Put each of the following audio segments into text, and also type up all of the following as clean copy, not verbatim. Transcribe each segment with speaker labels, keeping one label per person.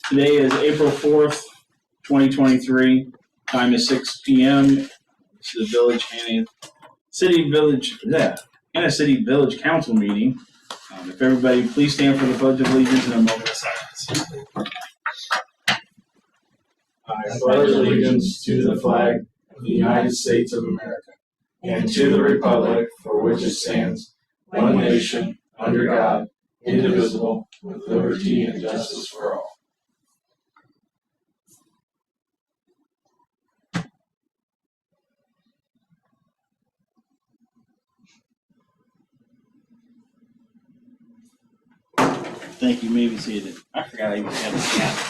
Speaker 1: Today is April 4th, 2023. Time is 6 p.m. It's the Village and City Village Council meeting. If everybody please stand for the Pledge of Allegiance and a moment of silence.
Speaker 2: I pledge allegiance to the flag of the United States of America and to the republic for which it stands, one nation, under God, indivisible, with liberty and justice for all.
Speaker 1: Thank you. You may be seated. I forgot I even had a cat.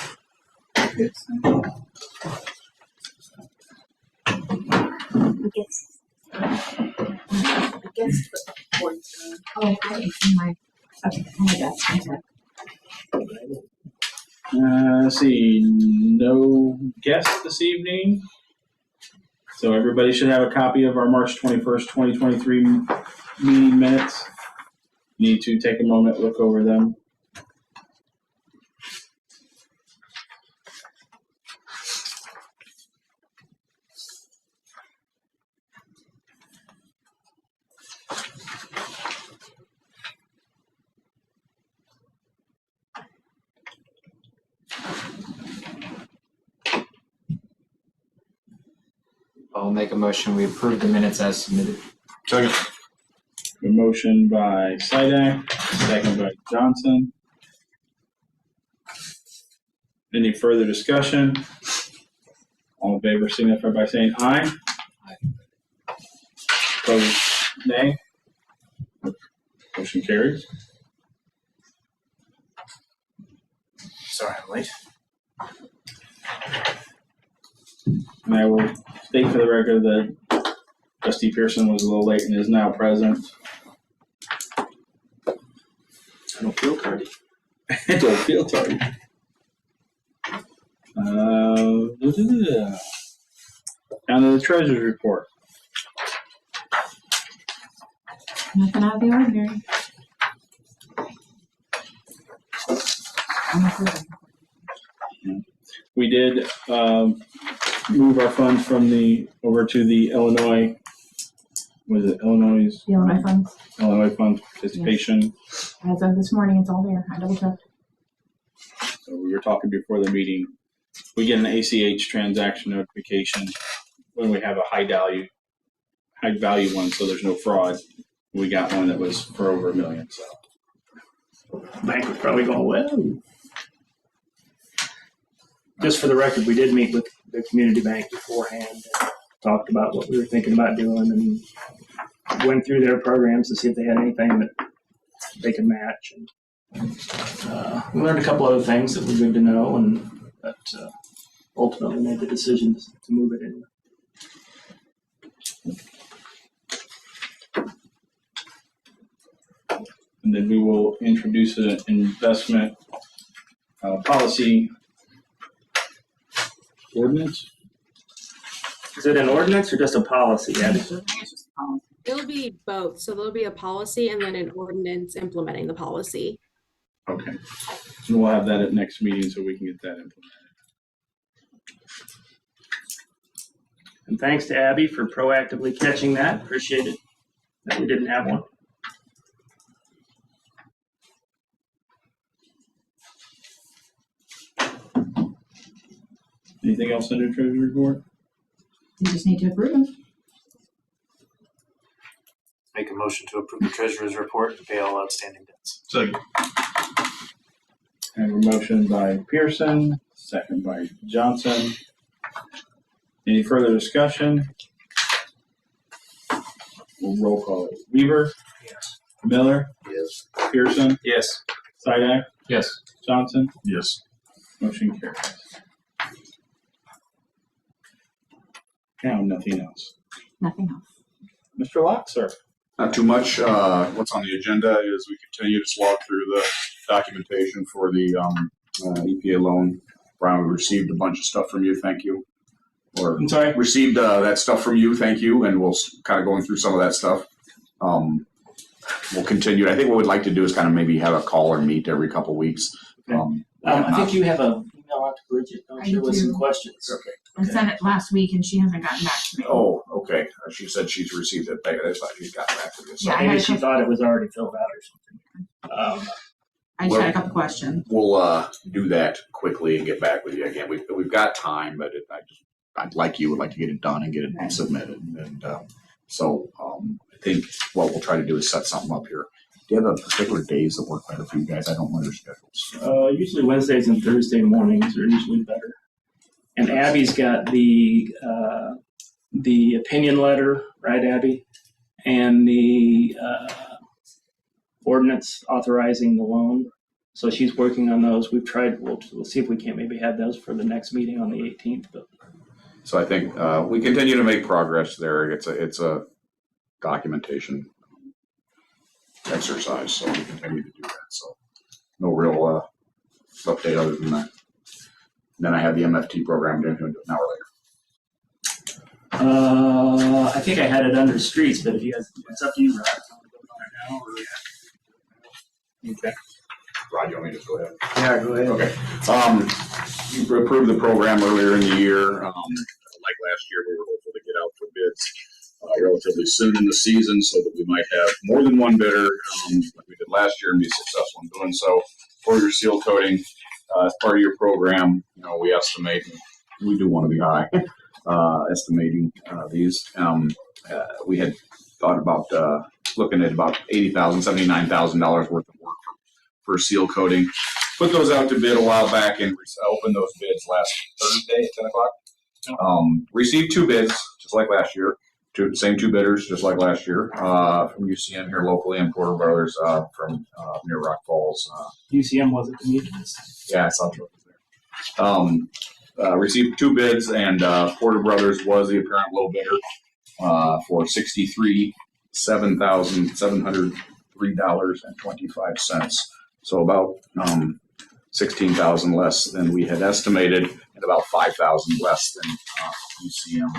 Speaker 1: Let's see. No guests this evening. So everybody should have a copy of our March 21st, 2023 meeting minutes. You need to take a moment, look over them.
Speaker 3: I'll make a motion. We approve the minutes as submitted.
Speaker 2: Second.
Speaker 1: A motion by Sidak, second by Johnson. Any further discussion? All in favor signify by saying aye.
Speaker 3: Aye.
Speaker 1: Opposed, nay. Motion carries.
Speaker 3: Sorry, I'm late.
Speaker 1: And I will state for the record that Trustee Pearson was a little late and is now present.
Speaker 2: I don't feel tardy.
Speaker 1: I don't feel tardy. Down to the treasurer's report.
Speaker 4: Nothing out of the ordinary.
Speaker 1: We did move our funds from over to the Illinois. Was it Illinois?
Speaker 4: The Illinois funds.
Speaker 1: Illinois Fund Participation.
Speaker 4: As of this morning, it's all there. I double checked.
Speaker 1: So we were talking before the meeting. We get an ACH transaction notification when we have a high value one, so there's no fraud. We got one that was for over $1 million. So
Speaker 5: Bank was probably going, well. Just for the record, we did meet with the community bank beforehand and talked about what we were thinking about doing and went through their programs to see if they had anything that they could match. And we learned a couple other things that were good to know, and that ultimately made the decision to move it in.
Speaker 1: and then we will introduce an investment policy ordinance.
Speaker 5: Is it an ordinance or just a policy, Abby?
Speaker 6: It'll be both. So there'll be a policy and then an ordinance implementing the policy.
Speaker 1: Okay. And we'll have that at next meeting so we can get that implemented.
Speaker 5: And thanks to Abby for proactively catching that. Appreciate it that we didn't have one.
Speaker 1: Anything else under Treasury report?
Speaker 4: You just need to approve them.
Speaker 3: Make a motion to approve the treasurer's report and pay all outstanding debts.
Speaker 2: Second.
Speaker 1: I have a motion by Pearson, second by Johnson. Any further discussion? We'll roll call it. Weaver?
Speaker 3: Yes.
Speaker 1: Miller?
Speaker 2: Yes.
Speaker 1: Pearson?
Speaker 3: Yes.
Speaker 1: Sidak?
Speaker 3: Yes.
Speaker 1: Johnson?
Speaker 2: Yes.
Speaker 1: Motion carries. Now, nothing else.
Speaker 4: Nothing else.
Speaker 1: Mr. Locke, sir.
Speaker 7: Not too much. What's on the agenda is we continue to slog through the documentation for the EPA loan. Brian, we received a bunch of stuff from you. Thank you. Or
Speaker 1: I'm sorry?
Speaker 7: received that stuff from you. Thank you. And we'll kind of going through some of that stuff. we'll continue. I think what we'd like to do is kind of maybe have a call or meet every couple weeks.
Speaker 5: Okay. I think you have an email out to Bridget, don't
Speaker 4: I
Speaker 5: you,
Speaker 4: do
Speaker 5: with some
Speaker 4: too.
Speaker 5: questions?
Speaker 7: Okay.
Speaker 4: I sent it last week and she hasn't gotten back to me.
Speaker 7: Oh, okay. She said she's received it. I thought she's gotten back to you. So
Speaker 4: Yeah, I
Speaker 5: Maybe
Speaker 4: had a
Speaker 5: she
Speaker 4: couple-
Speaker 5: thought it was already filled out or something.
Speaker 4: I just had a couple questions.
Speaker 7: we'll do that quickly and get back with you again. We've got time, but I'd like to get it done and get it submitted. And so I think what we'll try to do is set something up here. Do you have a particular days that work better for you guys? I don't know your schedules.
Speaker 5: Usually Wednesdays and Thursday mornings are usually better. And Abby's got the opinion letter, right, Abby? And the ordinance authorizing the loan. So she's working on those. We've tried, we'll see if we can't maybe have those for the next meeting on the 18th. But
Speaker 7: So I think we continue to make progress there. It's a documentation exercise, so we continue to do that. So no real update other than that. And then I have the MFT program doing an hour later.
Speaker 5: I think I had it under streets, but if you guys, it's up to you, Rod. Okay.
Speaker 7: Rod, you want me to go ahead?
Speaker 5: Yeah, go ahead.
Speaker 7: Okay. You approved the program earlier in the year. Like last year, we were hopeful to get out for bids relatively soon in the season so that we might have more than one bidder like we did last year and be successful in doing so. For your seal coating, as part of your program, we estimate, we do want to be high, estimating these. We had thought about looking at about $80,000, $79,000 worth of work for seal coating. Put those out to bid a while back and opened those bids last Thursday at 10 o'clock. Received 2 bids, just like last year. Same 2 bidders, just like last year, from UCM here locally and Porter Brothers from near Rock Falls.
Speaker 5: UCM wasn't the meeting.
Speaker 7: Yeah, I saw it was there. Received 2 bids, and Porter Brothers was the apparent low bidder for $703,703.25. So about $16,000 less than we had estimated, and about $5,000 less than UCM.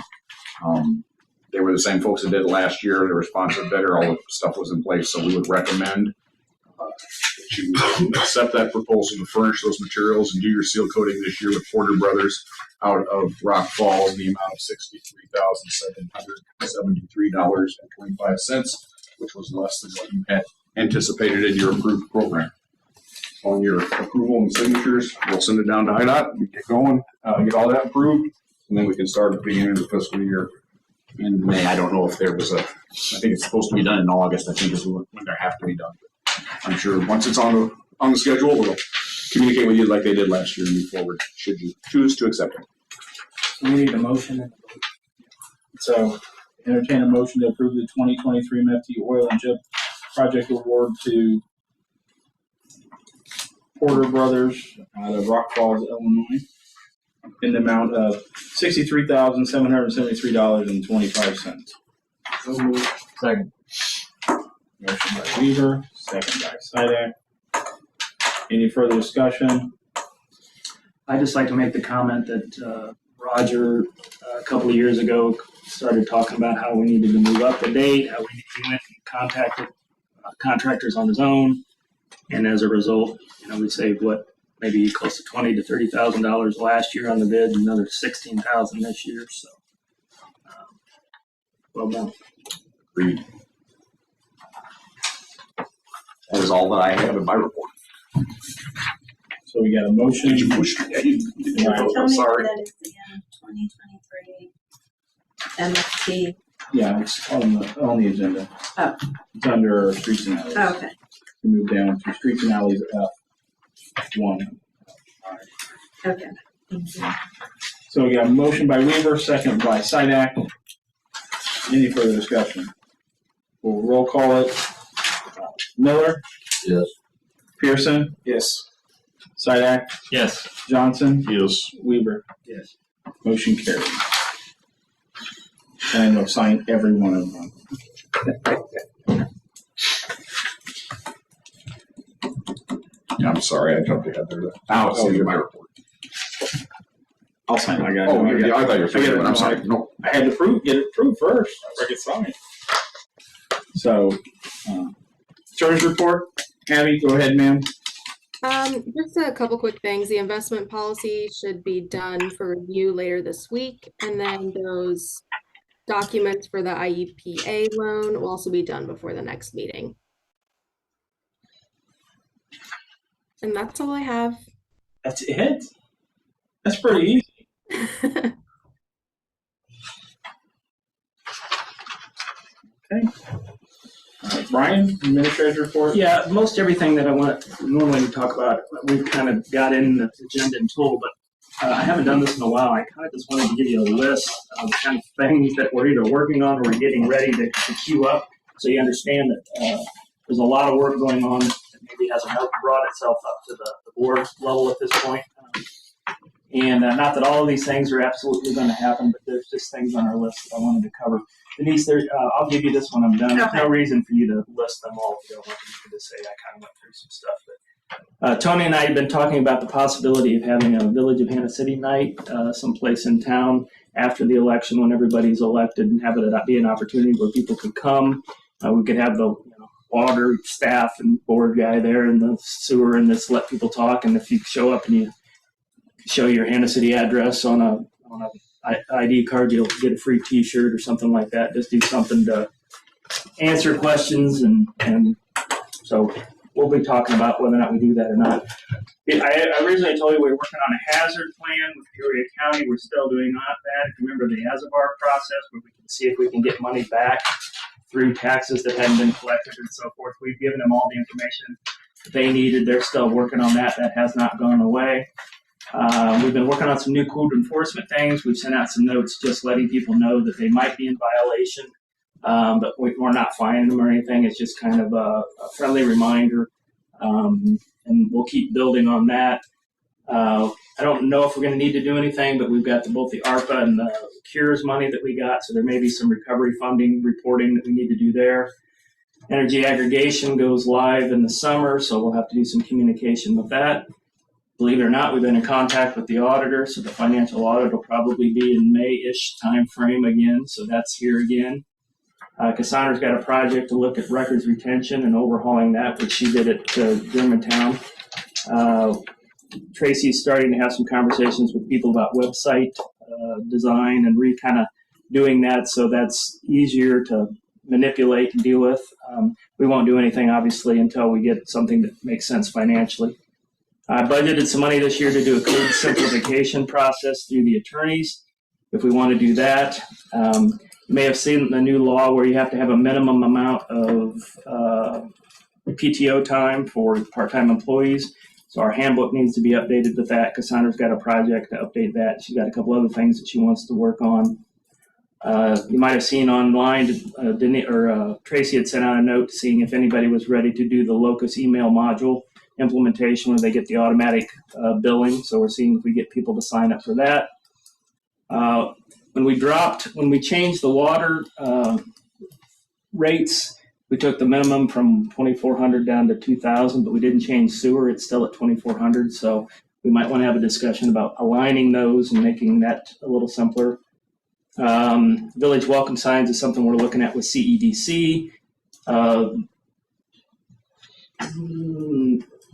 Speaker 7: They were the same folks that did it last year. The responsive bidder, all the stuff was in place, so we would recommend that you accept that proposal to furnish those materials and do your seal coating this year with Porter Brothers out of Rock Falls in the amount of $63,773.25, which was less than what you had anticipated in your approved program. On your approval and signatures, we'll send it down to IDOT, we get going, get all that approved, and then we can start at the beginning of the fiscal year in May. I don't know if there was I think it's supposed to be done in August, I think is when they have to be done. I'm sure once it's on the schedule, we'll communicate with you like they did last year and move forward, should you choose to accept it.
Speaker 5: We need a motion.
Speaker 1: So entertain a motion to approve the 2023 MEFT Oil and Chip Project Award to Porter Brothers out of Rock Falls, Illinois, in the amount of $63,773.25.
Speaker 5: Second.
Speaker 1: Motion by Weaver, second by Sidak. Any further discussion?
Speaker 5: I'd just like to make the comment that Roger, a couple of years ago, started talking about how we needed to move up the date, how he went and contacted contractors on his own. And as a result, we saved maybe close to $20,000 to $30,000 last year on the bid, another $16,000 this year. So, well done.
Speaker 7: Agreed. That is all that I have in my report.
Speaker 1: So we got a motion.
Speaker 7: Did you push? Yeah, you did.
Speaker 1: Right.
Speaker 7: I'm
Speaker 8: Tell me
Speaker 7: sorry.
Speaker 8: that it's the 2023 MFT.
Speaker 1: Yeah, it's on the agenda.
Speaker 8: Oh.
Speaker 1: It's under streets and alleys.
Speaker 8: Oh, okay.
Speaker 1: We move down to streets and alleys F1.
Speaker 8: Okay. Thank you.
Speaker 1: So we got a motion by Weaver, second by Sidak. Any further discussion? We'll roll call it. Miller?
Speaker 2: Yes.
Speaker 1: Pearson?
Speaker 2: Yes.
Speaker 1: Sidak?
Speaker 5: Yes.
Speaker 1: Johnson?
Speaker 7: Yes.
Speaker 1: Weaver?
Speaker 5: Yes.
Speaker 1: Motion carried. And we'll sign every one of them.
Speaker 7: Yeah, I'm sorry, I jumped ahead there. Now it's in my report.
Speaker 1: I'll sign. I got it.
Speaker 7: Oh, yeah, I thought you were saying,
Speaker 1: I got it.
Speaker 7: but I'm sorry. No.
Speaker 1: I had to get it approved first. I could sign it. So, Treasurer's report. Abby, go ahead, ma'am.
Speaker 6: Just a couple quick things. The investment policy should be done for review later this week, and then those documents for the IEPA loan will also be done before the next meeting. And that's all I have.
Speaker 1: That's it. That's pretty easy. Okay. All right, Brian, administrator's report.
Speaker 5: Yeah, most everything that I want normally to talk about, we've kind of got in the agenda in total, but I haven't done this in a while. I kind of just wanted to give you a list of the kind of things that we're either working on or we're getting ready to queue up, so you understand that there's a lot of work going on that maybe hasn't brought itself up to the board level at this point. And not that all of these things are absolutely going to happen, but there's just things on our list that I wanted to cover. Denise, I'll give you this when I'm done. There's no reason for you to list them all if you don't want me to just say I kind of went through some stuff. But Tony and I have been talking about the possibility of having a Village of Hannah City night someplace in town after the election when everybody's elected, and have it be an opportunity where people could come. We could have the water staff and board guy there and the sewer, and just let people talk. And if you show up and you show your Hannah City address on a ID card, you'll get a free T-shirt or something like that. Just do something to answer questions, and so we'll be talking about whether or not we do that or not. I originally told you we were working on a hazard plan with Peoria County. We're still doing that. If you remember the ASABAR process, where we can see if we can get money back through taxes that hadn't been collected and so forth. We've given them all the information they needed. They're still working on that. That has not gone away. We've been working on some new code enforcement things. We've sent out some notes just letting people know that they might be in violation, but we're not fining them or anything. It's just kind of a friendly reminder, and we'll keep building on that. I don't know if we're going to need to do anything, but we've got both the ARPA and the CURES money that we got, so there may be some recovery funding reporting that we need to do there. Energy aggregation goes live in the summer, so we'll have to do some communication with that. Believe it or not, we've been in contact with the auditor, so the financial audit will probably be in May-ish time frame again, so that's here again. Cassandra's got a project to look at records retention and overhauling that, which she did at Germantown. Tracy's starting to have some conversations with people about website design and kind of doing that, so that's easier to manipulate and deal with. We won't do anything, obviously, until we get something that makes sense financially. I budgeted some money this year to do a code simplification process through the attorneys, if we want to do that. You may have seen the new law where you have to have a minimum amount of PTO time for part-time employees. So our handbook needs to be updated with that. Cassandra's got a project to update that. She's got a couple other things that she wants to work on. You might have seen online, Tracy had sent out a note seeing if anybody was ready to do the Locus email module implementation where they get the automatic billing. So we're seeing if we get people to sign up for that. When we changed the water rates, we took the minimum from 2,400 down to 2,000, but we didn't change sewer. It's still at 2,400. So we might want to have a discussion about aligning those and making that a little simpler. Village welcome signs is something we're looking at with CEDC.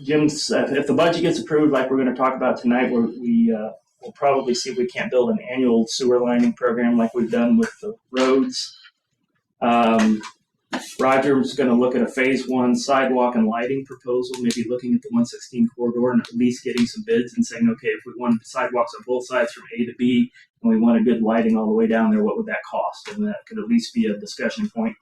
Speaker 5: Jim's, if the budget gets approved, like we're going to talk about tonight, we'll probably see if we can't build an annual sewer lining program like we've done with the roads. Roger's going to look at a phase 1 sidewalk and lighting proposal, maybe looking at the 116 corridor and at least getting some bids and saying, okay, if we want sidewalks on both sides from A to B and we want a good lighting all the way down there, what would that cost? And that could at least be a discussion point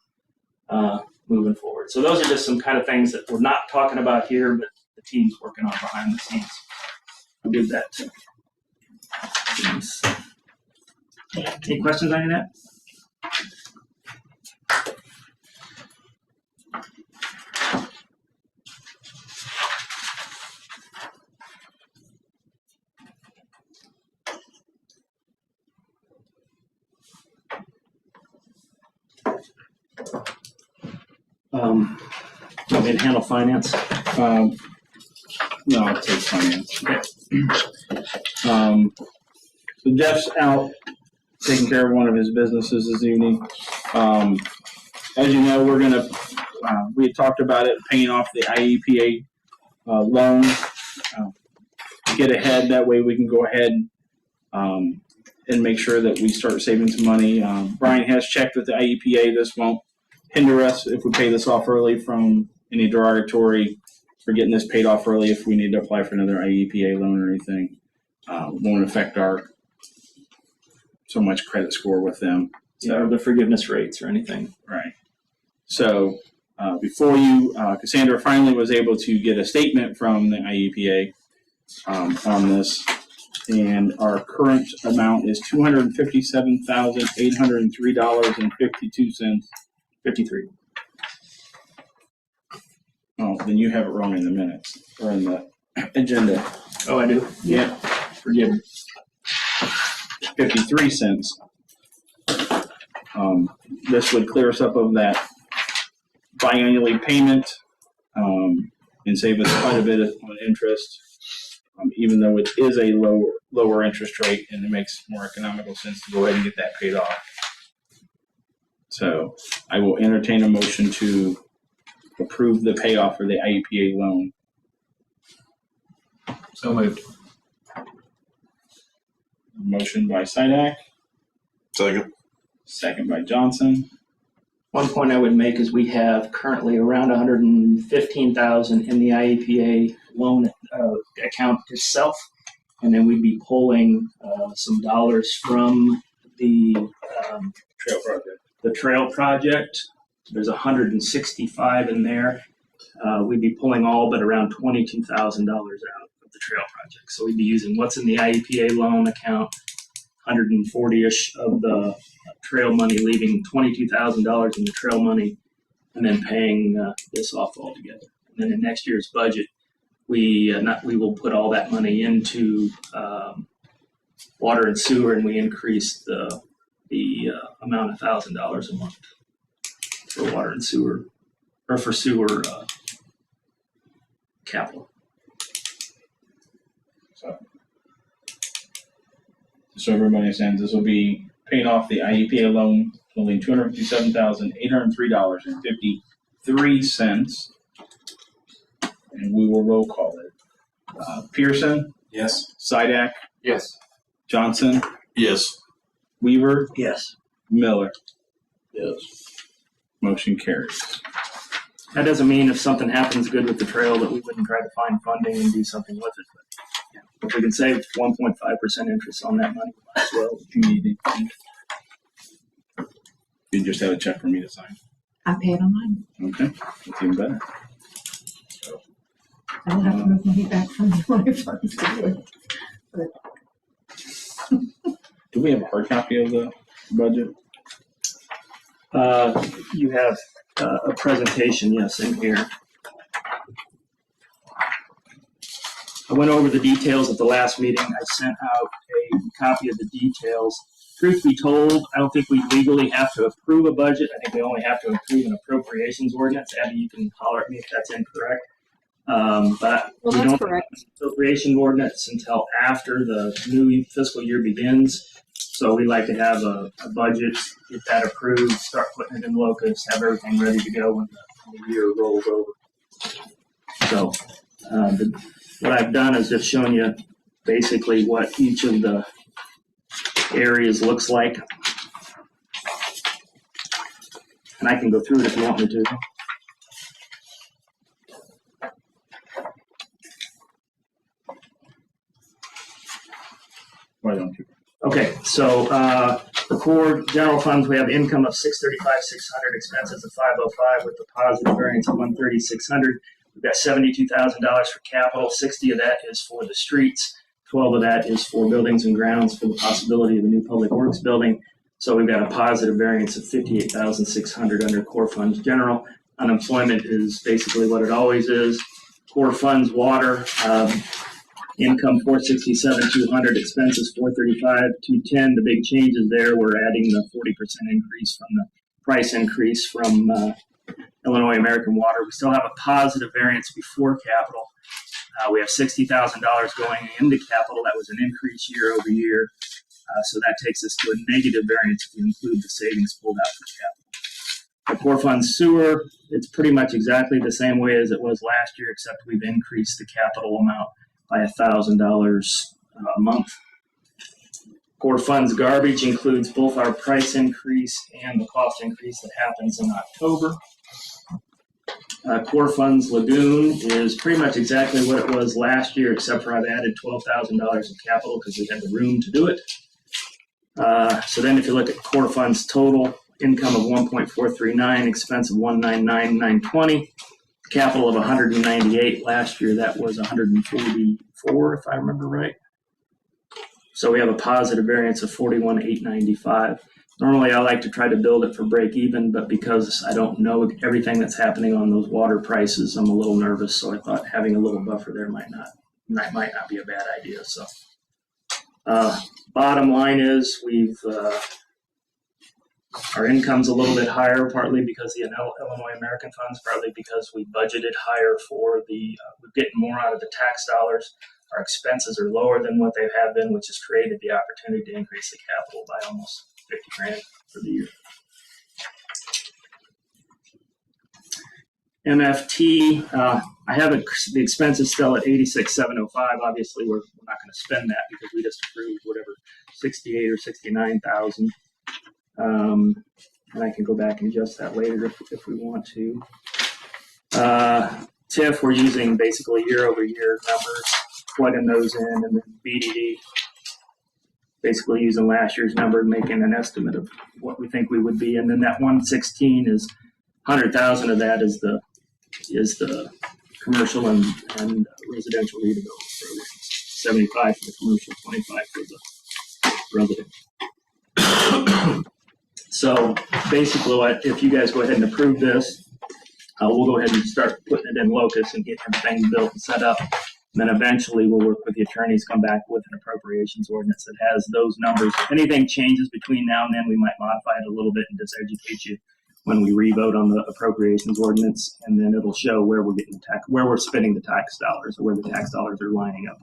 Speaker 5: moving forward. So those are just some kind of things that we're not talking about here, but the team's working on behind the scenes. I'll give that to James. Any questions on that? Want me to handle finance?
Speaker 1: No, I'll take finance. So Jeff's out taking care of one of his businesses this evening. As you know, we're gonna we we talked about it, paying off the IEPA loan. Get ahead, that way we can go ahead and make sure that we start saving some money. Brian has checked with the IEPA. This won't hinder us if we pay this off early from any derogatory for getting this paid off early if we need to apply for another IEPA loan or anything. Won't affect our so much credit score with them.
Speaker 5: So the forgiveness rates or anything.
Speaker 1: Right. So before you, Cassandra finally was able to get a statement from the IEPA on this, and our current amount is $257,803.52.
Speaker 5: 53.
Speaker 1: Oh, then you have it wrong in the minutes or in the agenda.
Speaker 5: Oh, I do?
Speaker 1: Yeah,
Speaker 5: Forgive me.
Speaker 1: 53 cents. This would clear us up of that biannually payment and save us quite a bit on interest, even though it is a lower interest rate, and it makes more economical sense to go ahead and get that paid off. So I will entertain a motion to approve the payoff for the IEPA loan.
Speaker 2: So moved.
Speaker 1: Motion by Sidak,
Speaker 7: Second.
Speaker 1: second by Johnson.
Speaker 5: One point I would make is we have currently around 115,000 in the IEPA loan account itself, and then we'd be pulling some dollars from the
Speaker 1: Trail project.
Speaker 5: the trail project. There's 165 in there. We'd be pulling all but around $22,000 out of the trail project. So we'd be using what's in the IEPA loan account, 140-ish of the trail money, leaving $22,000 in the trail money, and then paying this off altogether. And then in next year's budget, we will put all that money into water and sewer, and we increase the amount of $1,000 a month for water and sewer, or for sewer capital.
Speaker 1: So everybody understands this will be paying off the IEPA loan totaling $257,803.53. And we will roll call it. Pearson,
Speaker 3: Yes.
Speaker 1: Sidak,
Speaker 2: Yes.
Speaker 1: Johnson,
Speaker 7: Yes.
Speaker 1: Weaver,
Speaker 5: Yes.
Speaker 1: Miller.
Speaker 7: Yes.
Speaker 1: Motion carries.
Speaker 5: That doesn't mean if something happens good with the trail that we wouldn't try to find funding and do something with it. But yeah, if we can save 1.5% interest on that money, might as well.
Speaker 1: If you need it. You just have a check for me to sign.
Speaker 4: I pay it online.
Speaker 1: Okay, that's even better.
Speaker 4: I don't have to move money back from my funds to do it.
Speaker 1: Do we have a hard copy of the budget?
Speaker 5: You have a presentation, yes, in here. I went over the details at the last meeting. I sent out a copy of the details. Truth be told, I don't think we legally have to approve a budget. I think we only have to approve an appropriations ordinance. Abby, you can holler at me if that's incorrect. But
Speaker 6: Well,
Speaker 5: we
Speaker 6: that's
Speaker 5: don't
Speaker 6: correct.
Speaker 5: have an appropriation ordinance until after the new fiscal year begins. So we like to have a budget, get that approved, start putting it in locus, have everything ready to go when the year rolls over. So what I've done is just shown you basically what each of the areas looks like. And I can go through it if you want me to.
Speaker 1: Why don't you?
Speaker 5: Okay, so the core general funds, we have income of $635,600, expenses of $505 with a positive variance of $136,600. We've got $72,000 for capital. 60 of that is for the streets. 12 of that is for buildings and grounds for the possibility of a new public works building. So we've got a positive variance of $58,600 under core funds general. Unemployment is basically what it always is. Core funds water. Income $467,200, expenses $435,210. The big changes there, we're adding the 40% increase from the price increase from Illinois American Water. We still have a positive variance before capital. We have $60,000 going into capital. That was an increase year over year. So that takes us to a negative variance if you include the savings pulled out for capital. The core fund sewer, it's pretty much exactly the same way as it was last year, except we've increased the capital amount by $1,000 a month. Core funds garbage includes both our price increase and the cost increase that happens in October. Core funds lagoon is pretty much exactly what it was last year, except for I've added $12,000 in capital because we had the room to do it. So then if you look at core funds total, income of 1.439, expense of 199,920, capital of 198 last year. That was 144, if I remember right. So we have a positive variance of 41,895. Normally, I like to try to build it for break even, but because I don't know everything that's happening on those water prices, I'm a little nervous. So I thought having a little buffer there might not be a bad idea. So bottom line is our income's a little bit higher, partly because the Illinois American Funds, partly because we budgeted higher for we're getting more out of the tax dollars. Our expenses are lower than what they have been, which has created the opportunity to increase the capital by almost 50 grand for the year. MFT, I have the expenses still at 86,705. Obviously, we're not going to spend that because we just approved whatever 68 or 69,000. And I can go back and adjust that later if we want to. TIF, we're using basically year-over-year numbers, plugging those in, and then BDD, basically using last year's number and making an estimate of what we think we would be. And then that 116 is 100,000 of that is the commercial and residential redevelopment program. 75 for the commercial, 25 for the residential. So basically, if you guys go ahead and approve this, we'll go ahead and start putting it in Locus and get everything built and set up. And then eventually we'll work with the attorneys, come back with an appropriations ordinance that has those numbers. If anything changes between now and then, we might modify it a little bit and just educate you when we re-vote on the appropriations ordinance. And then it'll show where we're getting where we're spending the tax dollars, or where the tax dollars are lining up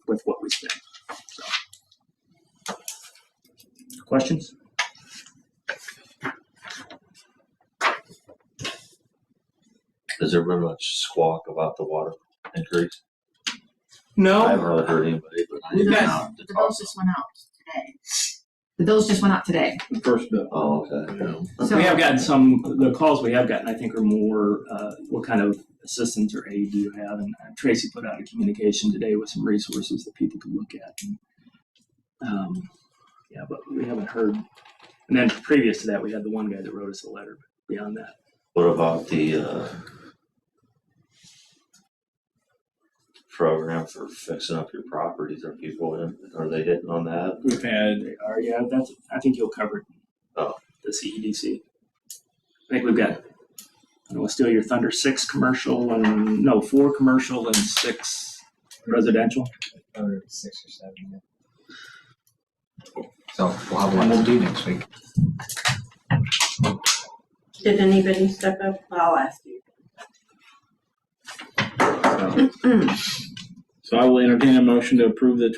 Speaker 5: with what we spend. So. Questions?
Speaker 9: Has there been much squawk about the water increase?
Speaker 5: No.
Speaker 9: I haven't really heard anybody, but I
Speaker 4: The
Speaker 9: didn't.
Speaker 4: bills just went out today. The bills just went out today.
Speaker 1: The first bill.
Speaker 9: Oh, okay.
Speaker 4: So
Speaker 5: We have gotten the calls we have gotten, I think, are more, what kind of assistance or aid do you have? And Tracy put out a communication today with some resources that people could look at. And, yeah, but we haven't heard. And then previous to that, we had the one guy that wrote us a letter. But beyond that.
Speaker 9: What about the program for fixing up your properties? Are they hitting on that?
Speaker 1: We've had,
Speaker 5: They are, yeah, I think you'll cover it.
Speaker 9: Oh.
Speaker 5: The CEDC. I think we've got, we'll steal your thunder, 4 commercial and 6 residential.
Speaker 10: Or 6 or 7. Yeah. So we'll have one to do next week.
Speaker 8: Did anybody step up? I'll ask you.
Speaker 1: so I will entertain a motion to approve the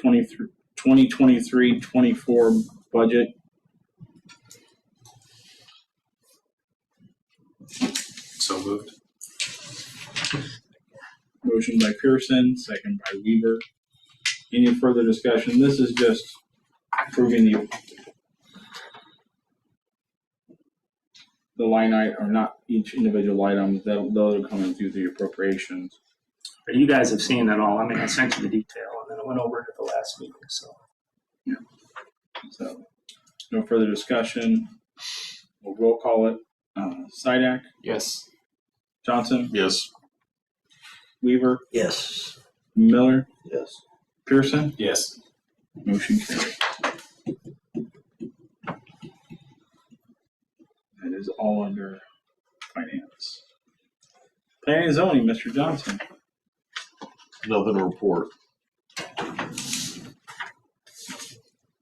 Speaker 1: 2023-24 budget.
Speaker 3: So moved.
Speaker 1: Motion by Pearson, second by Weaver. Any further discussion? This is just approving the line item, or not each individual item, they'll come in through the appropriations.
Speaker 5: But you guys have seen that all. I mean, I sent you the detail, and then I went over it at the last meeting. So,
Speaker 1: yeah. So, no further discussion. We'll roll call it. Sidak,
Speaker 3: Yes.
Speaker 1: Johnson,
Speaker 7: Yes.
Speaker 1: Weaver,
Speaker 9: Yes.
Speaker 1: Miller,
Speaker 9: Yes.
Speaker 1: Pearson.
Speaker 3: Yes.
Speaker 1: Motion carried. That is all under finance. Planning and zoning, Mr. Johnson.
Speaker 7: Nothing to report.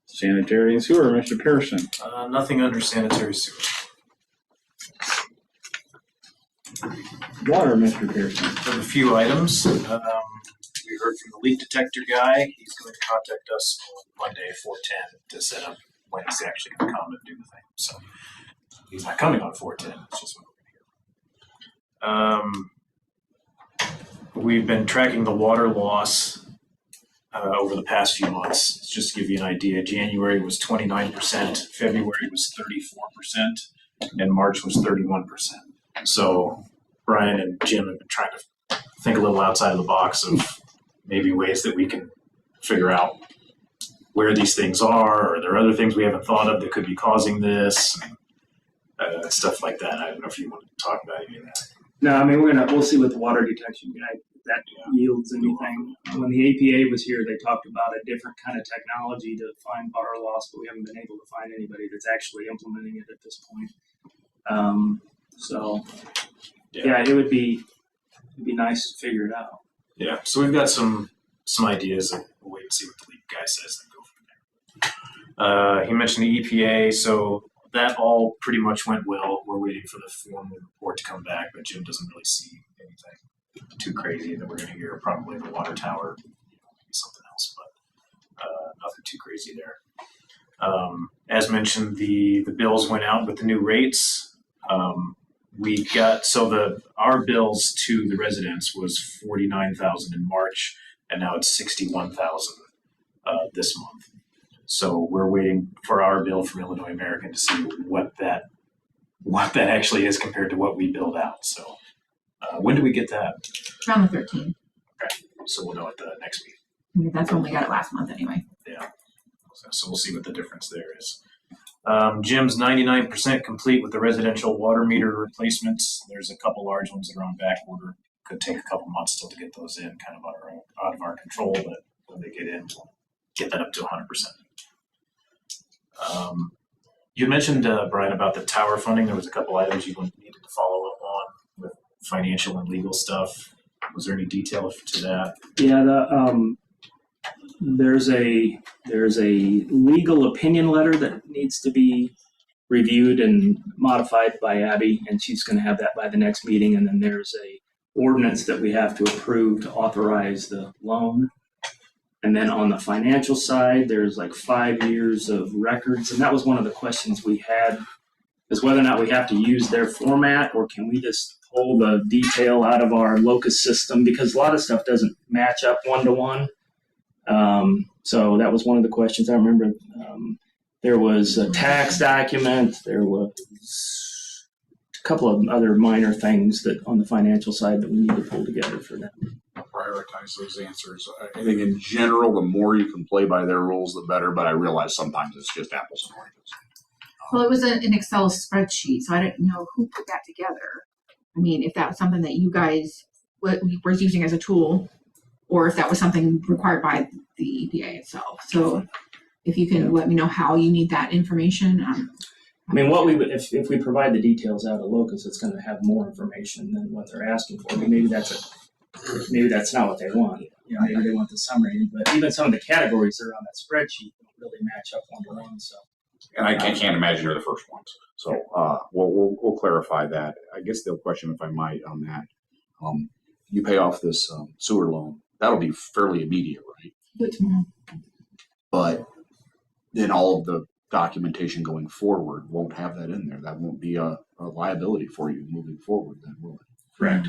Speaker 1: Sanitary and sewer, Mr. Pearson.
Speaker 3: Nothing under sanitary sewer.
Speaker 1: Water, Mr. Pearson.
Speaker 3: We have a few items. We heard from the leak detector guy. He's going to contact us on Monday at 4:10 to set up when he's actually going to come and do the thing. So He's not coming on 410. It's just what we're going to hear. We've been tracking the water loss over the past few months. Just to give you an idea, January was 29%, February was 34%, and March was 31%. So Brian and Jim have been trying to think a little outside of the box of maybe ways that we can figure out where these things are. Are there other things we haven't thought of that could be causing this? Stuff like that. I don't know if you want to talk about any of that.
Speaker 5: No, I mean, we'll see what the water detection guy, if that yields anything. When the APA was here, they talked about a different kind of technology to find water loss, but we haven't been able to find anybody that's actually implementing it at this point. Yeah, it'd be nice to figure it out.
Speaker 3: Yeah, so we've got some ideas, and we'll wait and see what the lead guy says and go from there. He mentioned the EPA, so that all pretty much went well. We're waiting for the formal report to come back, but Jim doesn't really see anything too crazy that we're going to hear. Probably the water tower, something else, but nothing too crazy there. As mentioned, the bills went out with the new rates. We got our bills to the residents was $49,000 in March, and now it's $61,000 this month. So we're waiting for our bill from Illinois American to see what that actually is compared to what we billed out. So when do we get that?
Speaker 4: Around the 13th.
Speaker 3: Okay, so we'll know at the next meeting.
Speaker 4: I mean, that's when we got it last month anyway.
Speaker 3: Yeah. So we'll see what the difference there is. Jim's 99% complete with the residential water meter replacements. There's a couple large ones that are on back order. Could take a couple months still to get those in, kind of out of our control, but when they get in, we'll get that up to 100%. You mentioned, Brian, about the tower funding. There was a couple items you needed to follow up on with financial and legal stuff. Was there any detail to that?
Speaker 5: Yeah, there's a legal opinion letter that needs to be reviewed and modified by Abby, and she's going to have that by the next meeting. And then there's a ordinance that we have to approve to authorize the loan. And then on the financial side, there's like 5 years of records. And that was one of the questions we had, is whether or not we have to use their format, or can we just pull the detail out of our locus system, because a lot of stuff doesn't match up one-to-one. So that was one of the questions I remember. There was a tax document. There was a couple of other minor things that on the financial side that we need to pull together for them.
Speaker 7: Prioritize those answers. I think in general, the more you can play by their rules, the better. But I realize sometimes it's just apples and oranges.
Speaker 4: Well, it was an Excel spreadsheet, so I didn't know who put that together. I mean, if that was something that you guys were using as a tool, or if that was something required by the EPA itself. So if you can let me know how you need that information.
Speaker 5: I mean, if we provide the details out of locus, it's going to have more information than what they're asking for. I mean, maybe that's not what they want. You know, maybe they want the summary, but even some of the categories that are on that spreadsheet don't really match up one-to-one. So,
Speaker 7: and I can't imagine you're the first ones. So we'll clarify that. I guess the question, if I might, on that, you pay off this sewer loan. That'll be fairly immediate, right?
Speaker 4: Do it tomorrow.
Speaker 7: But then all of the documentation going forward won't have that in there. That won't be a liability for you moving forward, then, will it?
Speaker 5: correct.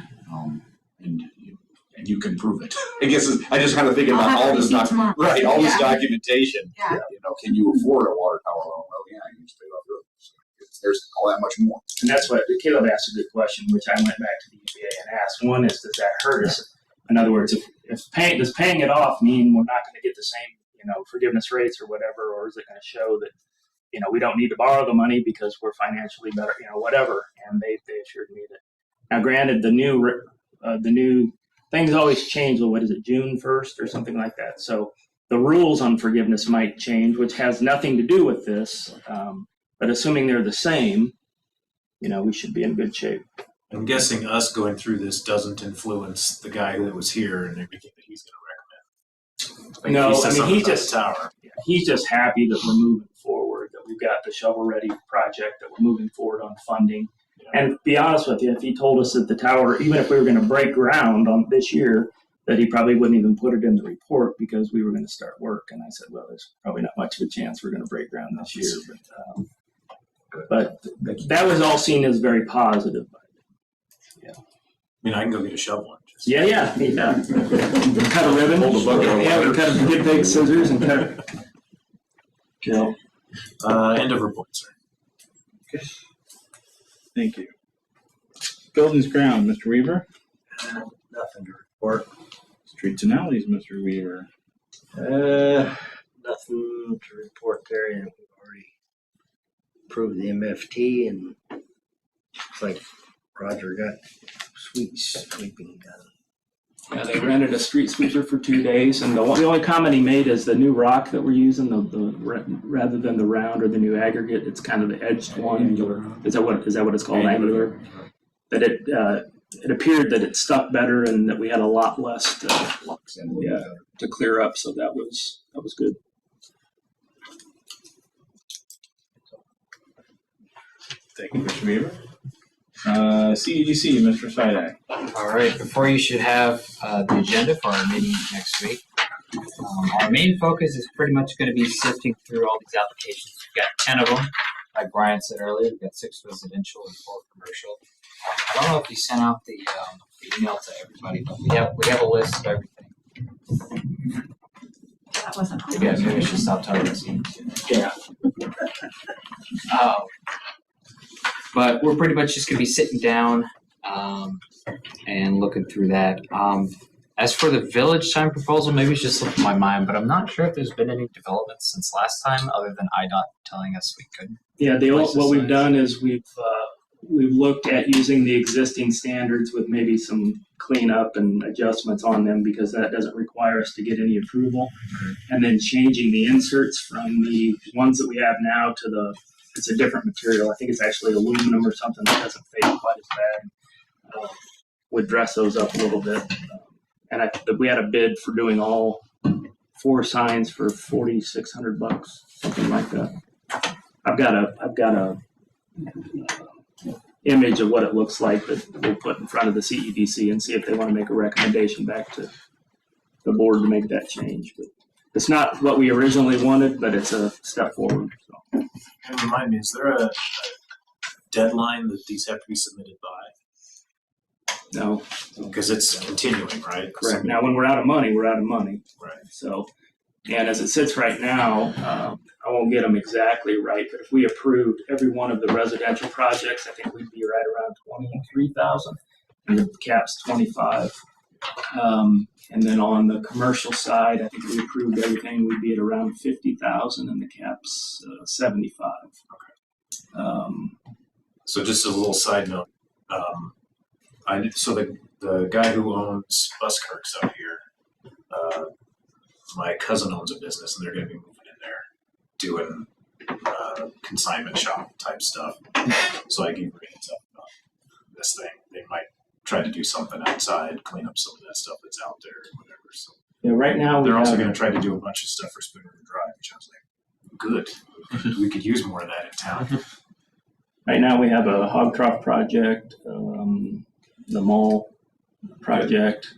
Speaker 7: And you can prove it. I guess I just kind of thinking about all this
Speaker 4: this
Speaker 7: documentation.
Speaker 4: Yeah.
Speaker 7: You know, can you afford a water tower loan? Well, yeah, you just pay it off early. So there's all that much more.
Speaker 5: And that's what Caleb asked a good question, which I went back to the EPA and asked. One is, does that hurt us? In other words, does paying it off mean we're not going to get the same, forgiveness rates or whatever, or is it going to show that, we don't need to borrow the money because we're financially better, whatever. And they assured me that. Now, granted, the new things always change. What is it, June 1st or something like that? So the rules on forgiveness might change, which has nothing to do with this. But assuming they're the same, we should be in good shape.
Speaker 3: I'm guessing us going through this doesn't influence the guy that was here and everything that he's going to recommend.
Speaker 5: He's just happy that we're moving forward, that we've got the shovel-ready project, that we're moving forward on funding. Yeah. And to be honest with you, if he told us that the tower, even if we were going to break ground on this year, that he probably wouldn't even put it in the report because we were going to start work. And I said, well, there's probably not much of a chance we're going to break ground this year. But But that was all seen as very positive.
Speaker 3: I mean, I can go get a shovel.
Speaker 5: Yeah. Cut a ribbon.
Speaker 7: Hold the bucket of
Speaker 5: Yeah, we
Speaker 7: water.
Speaker 5: get big scissors and cut it. Yeah.
Speaker 3: End of report, sir.
Speaker 1: Thank you. Buildings ground, Mr. Weaver.
Speaker 10: Nothing to report.
Speaker 1: Streets and alleys, Mr. Weaver.
Speaker 10: Nothing to report there, and we've already approved the MFT, and looks like Roger got sweeping done.
Speaker 5: Yeah, they rented a street sweeper for 2 days, and the only comment he made is the new rock that we're using, rather than the round or the new aggregate, it's kind of the edged one. Is that what it's called? Angular. That it appeared that it stuck better, and that we had a lot less to clear up. So that was good.
Speaker 1: Thank you, Mr. Weaver. CEDC, Mr. Sidak.
Speaker 10: All right, before you should have the agenda for our meeting next week. Our main focus is pretty much going to be sifting through all these applications. We've got 10 of them. Like Brian said earlier, we've got 6 residential and 4 commercial. I don't know if you sent out the email to everybody, but we have a list of everything.
Speaker 4: That wasn't on.
Speaker 10: Maybe I should stop talking about it.
Speaker 5: Yeah.
Speaker 10: But we're pretty much just going to be sitting down and looking through that. As for the village time proposal, maybe it's just slipped my mind, but I'm not sure if there's been any developments since last time, other than IDOT telling us we could.
Speaker 5: Yeah, what we've done is we've looked at using the existing standards with maybe some cleanup and adjustments on them, because that doesn't require us to get any approval, and then changing the inserts from the ones that we have now to it's a different material. I think it's actually aluminum or something that doesn't fade quite as bad. Would dress those up a little bit. And we had a bid for doing all 4 signs for $4,600, something like that. I've got a image of what it looks like that we'll put in front of the CEDC and see if they want to make a recommendation back to the board to make that change. But it's not what we originally wanted, but it's a step forward. So.
Speaker 3: And remind me, is there a deadline that these have to be submitted by?
Speaker 5: No.
Speaker 3: Because it's continuing, right?
Speaker 5: Correct. Now, when we're out of money, we're out of money.
Speaker 3: Right.
Speaker 5: So, and as it sits right now, I won't get them exactly right, but if we approved every one of the residential projects, I think we'd be right around 23,000, and the cap's 25. And then on the commercial side, I think if we approved everything, we'd be at around 50,000, and the cap's 75.
Speaker 3: Okay. So just as a little side note, so the guy who owns Bus Kirks out here, my cousin owns a business, and they're going to be moving in there doing consignment shop type stuff. So I gave heads up about this thing. They might try to do something outside, clean up some of that stuff that's out there or whatever. So
Speaker 5: Yeah, right now
Speaker 3: they're also going to try to do a bunch of stuff for Spoon River Drive, which I was like, good. We could use more of that in town.
Speaker 5: Right now we have a hog trough project, the mall project.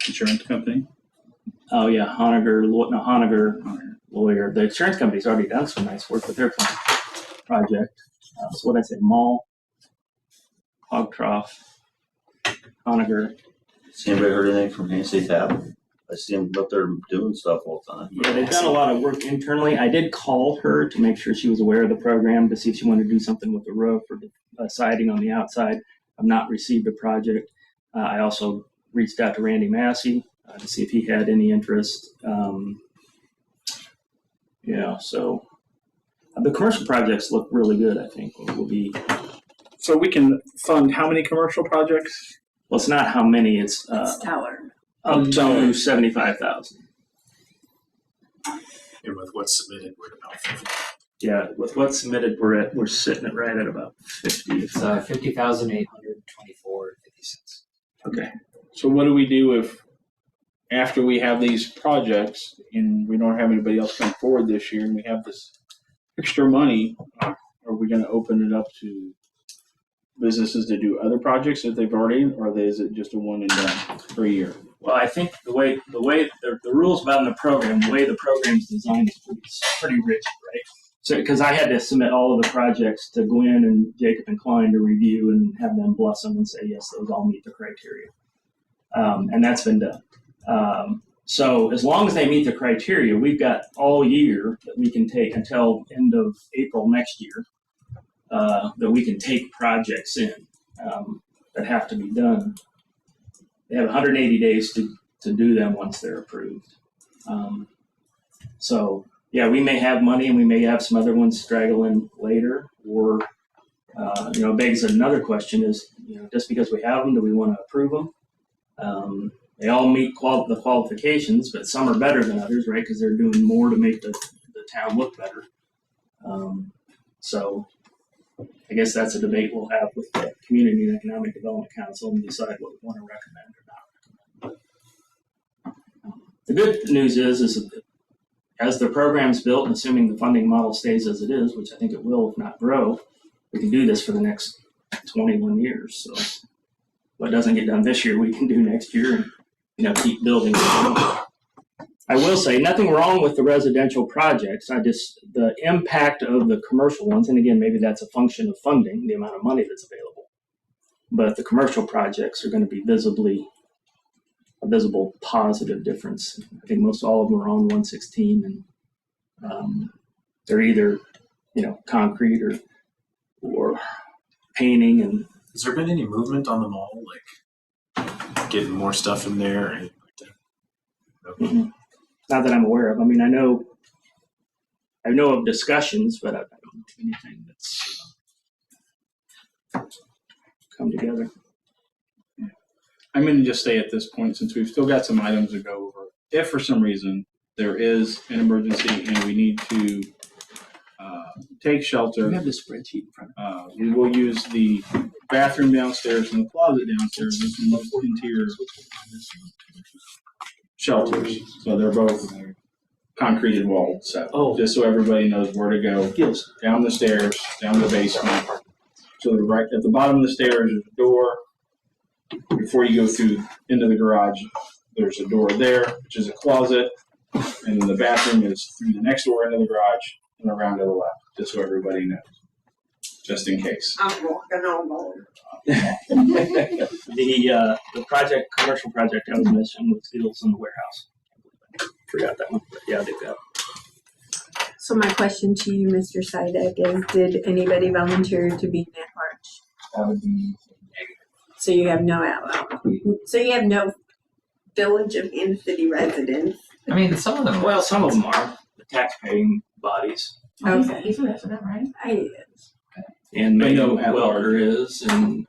Speaker 1: Insurance company.
Speaker 5: Oh yeah, Honegger lawyer. The insurance company's already done some nice work with their project. So what I said, mall, hog trough, Honegger.
Speaker 9: Has anybody heard anything from Nancy Tab? I see them up there doing stuff all the time.
Speaker 5: Yeah, they've done a lot of work internally. I did call her to make sure she was aware of the program, to see if she wanted to do something with the roof or the siding on the outside. I've not received a project. I also reached out to Randy Massey to see if he had any interest. So the commercial projects look really good, I think. Will be.
Speaker 1: So we can fund how many commercial projects?
Speaker 5: Well, it's not how many, it's
Speaker 8: Stellar.
Speaker 5: up to 75,000.
Speaker 3: And with what's submitted, we're at about 50.
Speaker 5: Yeah, with what's submitted, we're sitting at right at about 50.
Speaker 10: It's 50,824.50.
Speaker 5: Okay.
Speaker 1: So what do we do if after we have these projects and we don't have anybody else come forward this year and we have this extra money, are we going to open it up to businesses to do other projects that they've already, or is it just a one and done for a year?
Speaker 5: Well, I think the way the rules about in the program, the way the program's designed is pretty rigid, right? So, because I had to submit all of the projects to Gwen and Jacob and Klein to review and have them bless them and say, yes, those all meet the criteria. And that's been done. So as long as they meet the criteria, we've got all year that we can take until end of April next year that we can take projects in that have to be done. They have 180 days to do them once they're approved. So yeah, we may have money and we may have some other ones straggle in later, or begs another question is, just because we have them, do we want to approve them? They all meet the qualifications, but some are better than others, right? Because they're doing more to make the town look better. So I guess that's a debate we'll have with the Community and Economic Development Council and decide what we want to recommend or not recommend. The good news is as the program's built, and assuming the funding model stays as it is, which I think it will, if not grow, we can do this for the next 21 years. So what doesn't get done this year, we can do next year and keep building. I will say nothing wrong with the residential projects. The impact of the commercial ones, and again, maybe that's a function of funding, the amount of money that's available. But the commercial projects are going to be a visible positive difference. I think most all of them are on 116, and they're either concrete or painting. And
Speaker 3: has there been any movement on the mall, like getting more stuff in there or anything like that?
Speaker 5: Mm-hmm. Not that I'm aware of. I mean, I know of discussions, but I don't know anything that's come together.
Speaker 1: I'm going to just say at this point, since we've still got some items to go over, if for some reason there is an emergency and we need to take shelter,
Speaker 5: We have the spreadsheet in front of
Speaker 1: we will use the bathroom downstairs and the closet downstairs as the most interior shelters. So they're both concreted walled. So just so everybody knows where to go, down the stairs, down the basement. So right at the bottom of the stairs is a door. Before you go through into the garage, there's a door there, which is a closet, and then the bathroom is through the next door into the garage and around to the left, just so everybody knows, just in case.
Speaker 8: I'm walking on board.
Speaker 5: The commercial project I was mentioning was Skittles in the warehouse. Forgot that one, but yeah, they've got.
Speaker 11: So my question to you, Mr. Sidek, is did anybody volunteer to be net march?
Speaker 10: That would be
Speaker 11: So you have no so you have no Village of In-City residents.
Speaker 10: I mean, some of them.
Speaker 5: Well, some of them are the tax-paying bodies,
Speaker 11: Okay.
Speaker 4: He's a resident, right?
Speaker 5: and
Speaker 1: But
Speaker 5: maybe
Speaker 1: no at
Speaker 5: Welker is, and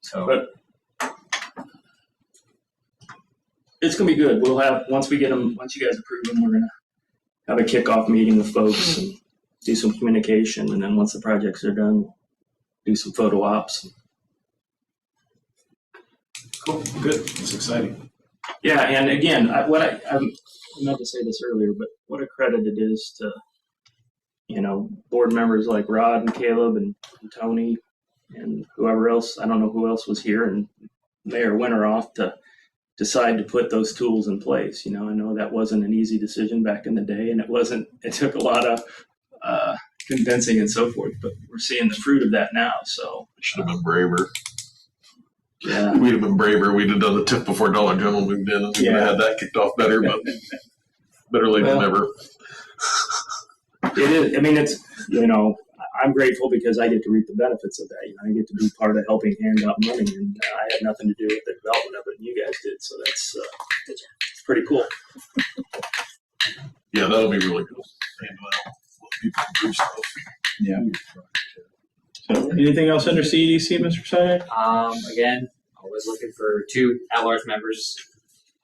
Speaker 10: So
Speaker 5: but it's gonna be good. We'll have once you guys approve them, we're gonna have a kickoff meeting with folks and do some communication, and then once the projects are done, we'll do some photo ops.
Speaker 3: Cool, good, it's exciting.
Speaker 5: Yeah, and again, I meant to say this earlier, but what a credit it is to, board members like Rod and Caleb and Tony and whoever else. I don't know who else was here, and Mayor Winteroff to decide to put those tools in place. I know that wasn't an easy decision back in the day, and it took a lot of convincing and so forth, but we're seeing the fruit of that now. So
Speaker 12: should have been braver.
Speaker 5: yeah,
Speaker 12: We'd have been braver. We'd have done the TIF before Dollar General moved in, and we would have had that kicked off better. But better late than never.
Speaker 5: it is. I mean, it's I'm grateful because I get to reap the benefits of that. I get to be part of helping hand out money, and I had nothing to do with the development of it, and you guys did. So that's it's pretty cool.
Speaker 12: Yeah, that'll be really cool. And let people do stuff.
Speaker 1: Yeah. So anything else under CEDC, Mr. Sidek?
Speaker 10: Again, always looking for 2 at-large members.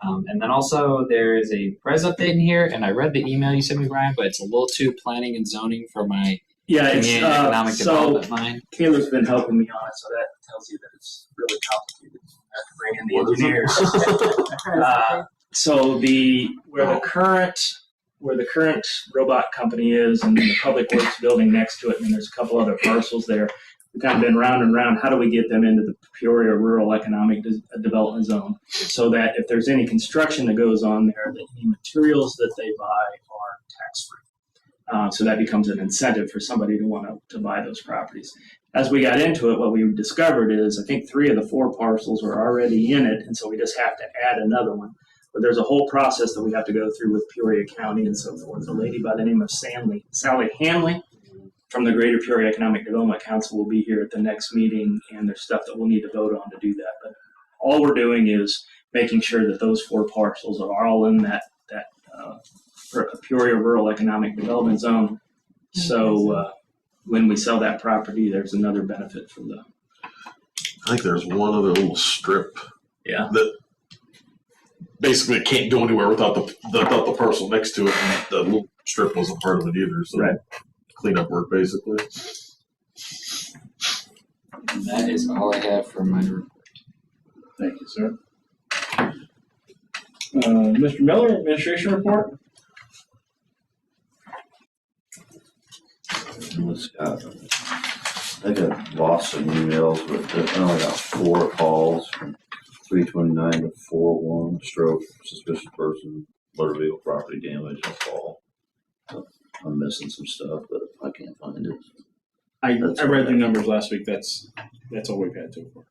Speaker 10: And then also there is a pres update in here, and I read the email you sent me, Brian, but it's a little too planning and zoning for my community economic development line.
Speaker 5: Caleb's been helping me on it, so that tells you that it's really complicated. I have to bring in the engineers. So where the current robot company is, and then the public works building next to it, and there's a couple other parcels there. we've kind of been round and round. How do we get them into the Peoria Rural Economic Development Zone so that if there's any construction that goes on there, that any materials that they buy are tax-free. So that becomes an incentive for somebody to want to buy those properties. As we got into it, what we discovered is I think 3 of the 4 parcels are already in it, and so we just have to add another one. But there's a whole process that we have to go through with Peoria County and so forth. A lady by the name of Sally Hanley from the Greater Peoria Economic Development Council will be here at the next meeting, and there's stuff that we'll need to vote on to do that. But all we're doing is making sure that those 4 parcels are all in that Peoria Rural Economic Development Zone. So when we sell that property, there's another benefit for the.
Speaker 12: I think there's one other little strip.
Speaker 5: Yeah.
Speaker 12: That basically it can't go anywhere without the parcel next to it, and the little strip wasn't part of it either. So
Speaker 5: Right.
Speaker 12: Cleanup work basically.
Speaker 10: And that is all I have for my report.
Speaker 1: Thank you, sir. Mr. Miller, administration report?
Speaker 9: I got lost some emails, but I only got 4 calls from 329 to 41, stroke, suspicious person, motor vehicle property damage, and fall. So I'm missing some stuff, but I can't find it.
Speaker 1: I
Speaker 9: That's
Speaker 1: read
Speaker 9: okay.
Speaker 1: the numbers last week. That's all we've had so far.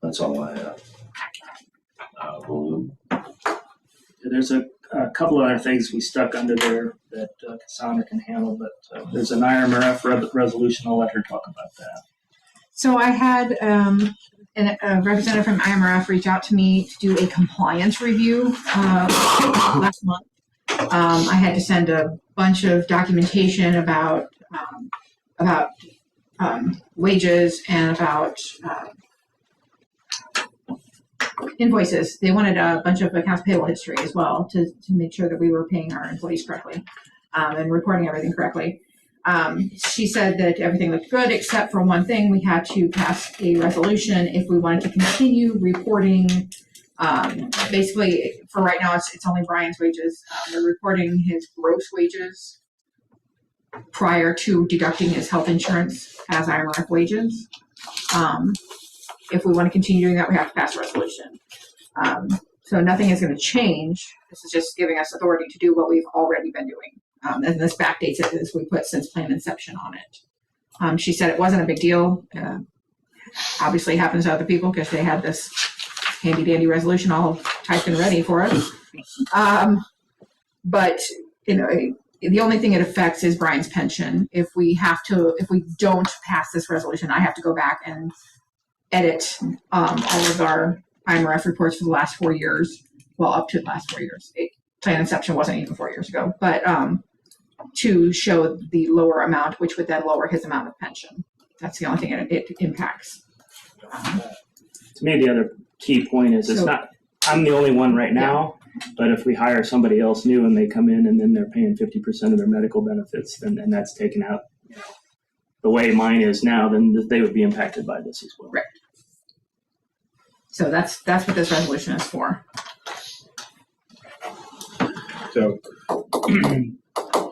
Speaker 9: That's all I have.
Speaker 5: There's a couple other things we stuck under there that Cassandra can handle, but there's an IMRF resolution. I'll let her talk about that.
Speaker 4: So I had a representative from IMRF reach out to me to do a compliance review last month. I had to send a bunch of documentation about wages and about invoices. They wanted a bunch of accounts payable history as well to make sure that we were paying our employees correctly and reporting everything correctly. She said that everything looked good except for one thing. We had to pass a resolution if we wanted to continue reporting. Basically, for right now, it's only Brian's wages. We're reporting his gross wages prior to deducting his health insurance as IMRF wages. If we want to continue doing that, we have to pass a resolution. So nothing is going to change. This is just giving us authority to do what we've already been doing. And this backdates it as we put since plan inception on it. She said it wasn't a big deal. Obviously it happens to other people because they had this handy dandy resolution all typed and ready for us. But you know, the only thing it affects is Brian's pension. If we don't pass this resolution, I have to go back and edit all of our IMRF reports for the last 4 years. Well, up to the last 4 years. Plan inception wasn't even 4 years ago, but to show the lower amount, which would then lower his amount of pension. That's the only thing it impacts.
Speaker 5: To me, the other key point is it's not, I'm the only one right now, but if we hire somebody else new and they come in and then they're paying 50% of their medical benefits, then that's taken out. You know, the way mine is now, then they would be impacted by this as well.
Speaker 4: Right. So that's what this resolution is for.
Speaker 1: So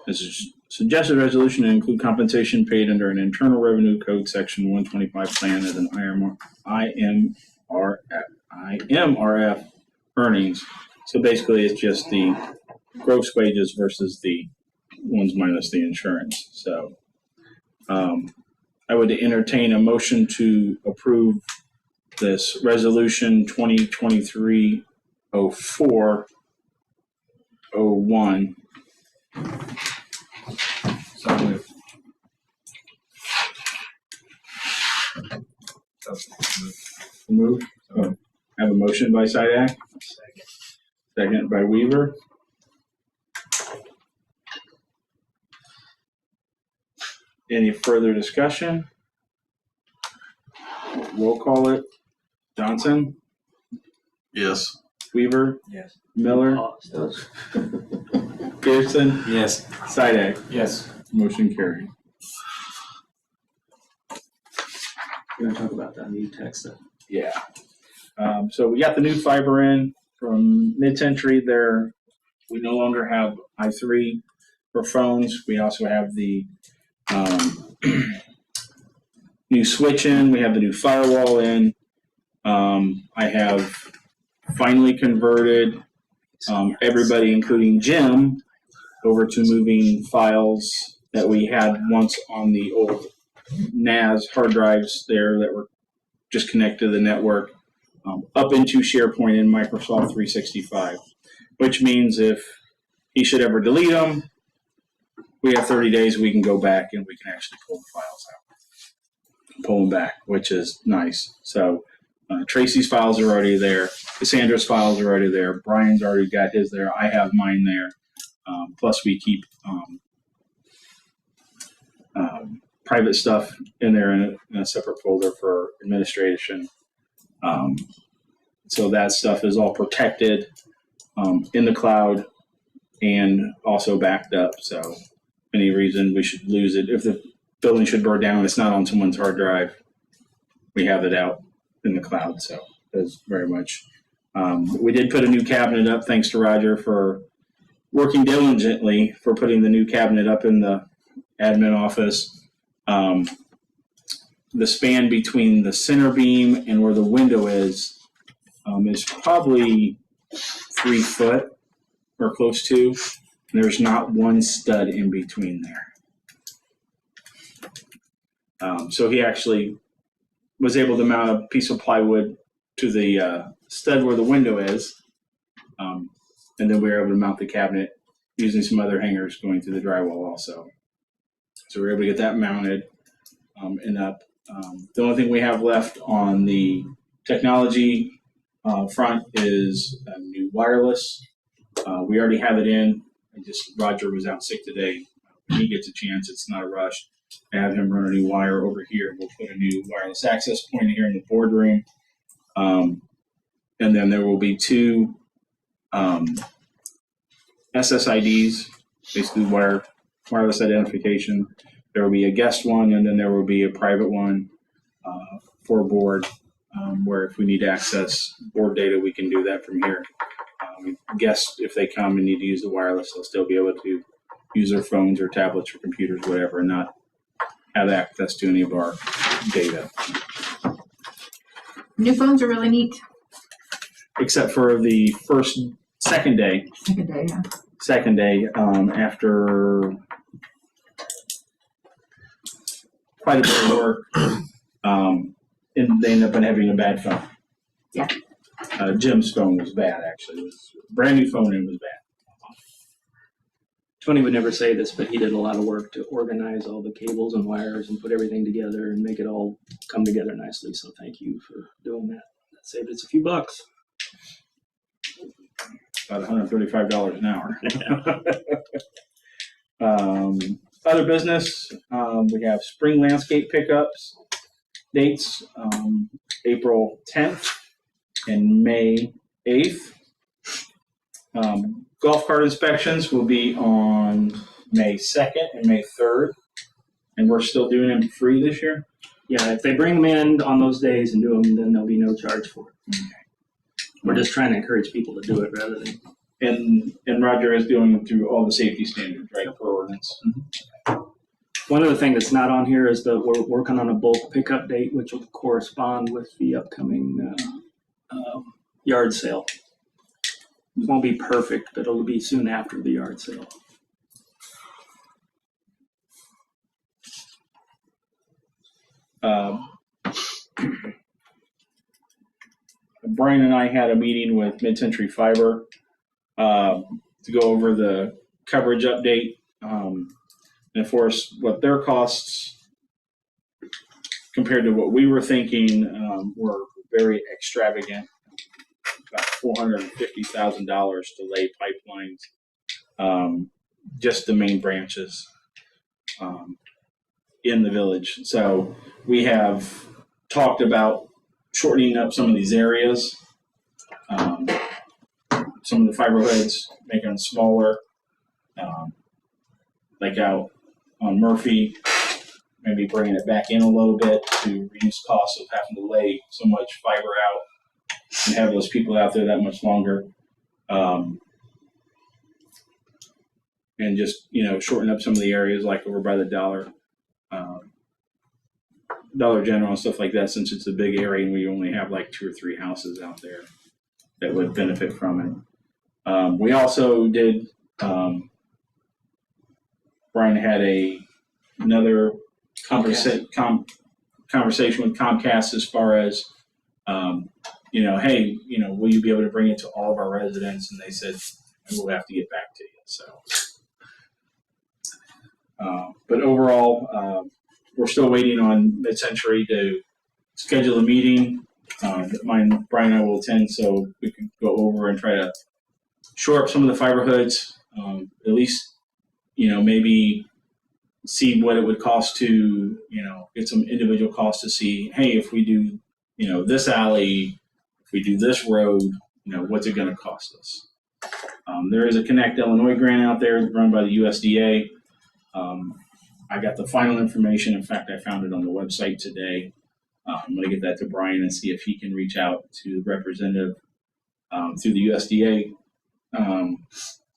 Speaker 1: this is suggested resolution to include compensation paid under an Internal Revenue Code Section 125 plan as an IMRF earnings. So basically it's just the gross wages versus the ones minus the insurance. So I would entertain a motion to approve this resolution 2023-04-01.
Speaker 10: So moved.
Speaker 1: Move. I have a motion by Sidak. Second by Weaver. Any further discussion? Roll call it. Johnson,
Speaker 12: Yes.
Speaker 1: Weaver,
Speaker 10: Yes.
Speaker 1: Miller, Pearson,
Speaker 3: Yes.
Speaker 1: Sidak.
Speaker 10: Yes.
Speaker 1: Motion carried.
Speaker 5: We're going to talk about that new tech stuff.
Speaker 1: Yeah. So we got the new fiber in from Mid-Century there. We no longer have I3 for phones. We also have the new switch in. We have the new firewall in. I have finally converted everybody, including Jim, over to moving files that we had once on the old NAS hard drives there that were just connected to the network up into SharePoint in Microsoft 365, which means if he should ever delete them, we have 30 days, we can go back and we can actually pull the files out, pull them back, which is nice. So Tracy's files are already there. Cassandra's files are already there. Brian's already got his there. I have mine there. Plus we keep private stuff in there in a separate folder for administration. So that stuff is all protected in the cloud and also backed up. So any reason we should lose it, if the building should burn down, it's not on someone's hard drive, we have it out in the cloud. So that's very much. We did put a new cabinet up, thanks to Roger for working diligently for putting the new cabinet up in the admin office. The span between the center beam and where the window is probably 3 foot or close to. There's not one stud in between there. So he actually was able to mount a piece of plywood to the stud where the window is. And then we were able to mount the cabinet using some other hangers going through the drywall also. So we were able to get that mounted and up. The only thing we have left on the technology front is a new wireless. We already have it in. Roger was out sick today. When he gets a chance, it's not a rush. I have him run a new wire over here. We'll put a new wireless access point here in the boardroom. And then there will be 2 SSIDs, basically wireless identification. There will be a guest one, and then there will be a private one for a board, where if we need to access board data, we can do that from here. Guests, if they come and need to use the wireless, they'll still be able to use their phones or tablets or computers, whatever, and not have access to any of our data.
Speaker 4: New phones are really neat.
Speaker 1: Except for the second day. Second day, after quite a bit of work, and they end up having a bad phone.
Speaker 4: Yeah.
Speaker 1: Jim's phone was bad, actually. It was a brand new phone and it was bad.
Speaker 5: Tony would never say this, but he did a lot of work to organize all the cables and wires and put everything together and make it all come together nicely. So thank you for doing that. That saved us a few bucks.
Speaker 1: About $135 an hour. Other business, we have spring landscape pickups dates, April 10th and May 8th. Golf cart inspections will be on May 2nd and May 3rd, and we're still doing them free this year.
Speaker 5: Yeah, if they bring them in on those days and do them, then there'll be no charge for it. Okay. We're just trying to encourage people to do it rather than.
Speaker 1: And Roger is doing it through all the safety standards, right, per ordinance.
Speaker 5: Mm-hmm. One other thing that's not on here is that we're working on a bulk pickup date, which will correspond with the upcoming yard sale. It won't be perfect, but it'll be soon after the yard sale.
Speaker 1: Brian and I had a meeting with Mid-Century Fiber to go over the coverage update, and of course what their costs compared to what we were thinking were very extravagant. About $450,000 to lay pipelines, just the main branches in the village. So we have talked about shortening up some of these areas, some of the fiber hoods, making them smaller, like out on Murphy, maybe bringing it back in a little bit to reduce costs of having to lay so much fiber out and have those people out there that much longer, and just shorten up some of the areas like over by the dollar. Dollar General and stuff like that, since it's a big area and we only have like 2 or 3 houses out there that would benefit from it. We also did, Brian had another conversation with Comcast as far as, hey, will you be able to bring it to all of our residents? And they said, we'll have to get back to you. So, but overall, we're still waiting on Mid-Century to schedule a meeting that Brian and I will attend, so we can go over and try to shore up some of the fiber hoods, at least, maybe see what it would cost to, get some individual costs to see, hey, if we do, this alley, if we do this road, what's it going to cost us? There is a Connect Illinois grant out there run by the USDA. I got the final information. In fact, I found it on the website today. I'm going to get that to Brian and see if he can reach out to the representative through the USDA.